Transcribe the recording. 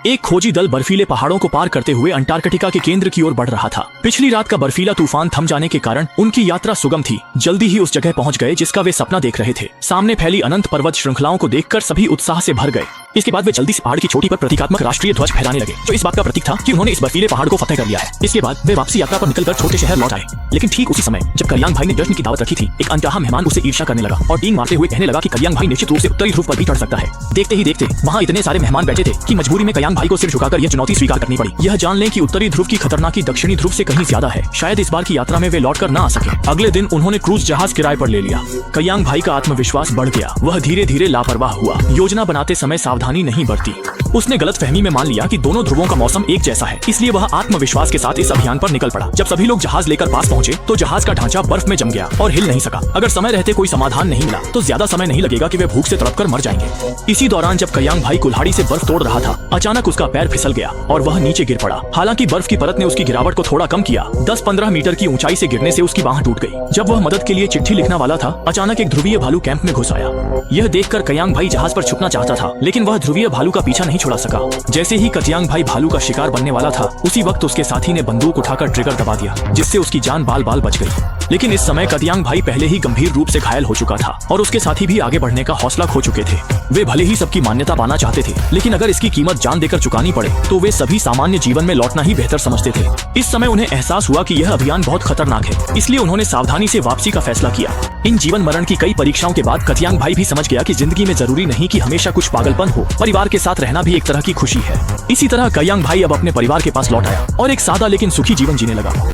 एक खोजी दल बर्फीले पहाड़ों को पार करते हुए अंटार्कटिका के केंद्र की ओर बढ़ रहा था। पिछली रात का बर्फीला तूफान थम जाने के कारण उनकी यात्रा सुगम थी। जल्दी ही उस जगह पहुंच गए जिसका वे सपना देख रहे थे। सामने फैली अनंत पर्वत श्रृंखलाओं को देखकर सभी उत्साह से भर गए। इसके बाद वे जल्दी से पहाड़ की चोटी पर प्रतीकात्मक राष्ट्रीय ध्वज फहराने लगे, जो इस बात का प्रतीक था कि उन्होंने इस बर्फीले पहाड़ को फतेह कर लिया है। इसके बाद वे वापसी यात्रा पर निकलकर छोटे शहर लौट आए। लेकिन ठीक उसी समय जब करियांग भाई ने जश्न की दावत रखी थी, एक अनचाहा मेहमान उसे ईर्ष्या करने लगा और डींग मारते हुए कहने लगा कि करियांग भाई निश्चित रूप से उत्तरी ध्रुव पर भी चढ़ सकता है। देखते ही देखते वहाँ इतने सारे मेहमान बैठे थे कि मजबूरी में करियांग भाई को सिर झुकाकर यह चुनौती स्वीकार करनी पड़ी। यह जान लें कि उत्तरी ध्रुव की खतरनाकी दक्षिणी ध्रुव से कहीं ज्यादा है। शायद इस बार की यात्रा में वे लौटकर न आ सके। अगले दिन उन्होंने क्रूज जहाज किराए पर ले लिया। करियांग भाई का आत्मविश्वास बढ़ गया। वह धीरे धीरे लापरवाह हुआ। योजना बनाते समय सावधानी नहीं बरती। उसने गलतफहमी में मान लिया कि दोनों ध्रुवों का मौसम एक जैसा है, इसलिए वह आत्मविश्वास के साथ इस अभियान पर निकल पड़ा। जब सभी लोग जहाज लेकर पास पहुंचे तो जहाज का ढांचा बर्फ में जम गया और हिल नहीं सका। अगर समय रहते कोई समाधान नहीं मिला तो ज्यादा समय नहीं लगेगा कि वे भूख से तड़पकर मर जाएंगे। इसी दौरान जब करियांग भाई कुल्हाड़ी से बर्फ तोड़ रहा था, अचानक उसका पैर फिसल गया और वह नीचे गिर पड़ा। हालांकि बर्फ की परत ने उसकी गिरावट को थोड़ा कम किया। 10-15 मीटर की ऊंचाई से गिरने से उसकी बांह टूट गई। जब वह मदद के लिए चिट्ठी लिखने वाला था, अचानक एक ध्रुवीय भालू कैंप में घुस आया। यह देखकर करियांग भाई जहाज पर छुपना चाहता था, लेकिन वह ध्रुवीय भालू का पीछा नहीं छुड़ा सका। जैसे ही करियांग भाई भालू का शिकार बनने वाला था, उसी वक्त उसके साथी ने बंदूक उठाकर ट्रिगर दबा दिया, जिससे उसकी जान बाल बाल बच गई। लेकिन इस समय करियांग भाई पहले ही गंभीर रूप से घायल हो चुका था और उसके साथी भी आगे बढ़ने का हौसला खो चुके थे। वे भले ही सबकी मान्यता पाना चाहते थे, लेकिन अगर इसकी कीमत जान देकर चुकानी पड़े तो वे सभी सामान्य जीवन में लौटना ही बेहतर समझते थे। इस समय उन्हें एहसास हुआ कि यह अभियान बहुत खतरनाक है, इसलिए उन्होंने सावधानी से वापसी का फैसला किया। इन जीवन मरण की कई परीक्षाओं के बाद करियांग भाई भी समझ गया कि जिंदगी में जरूरी नहीं कि हमेशा कुछ पागलपन हो, परिवार के साथ रहना भी एक तरह की खुशी है। इसी तरह करियांग भाई अब अपने परिवार के पास लौट आया और एक सादा लेकिन सुखी जीवन जीने लगा।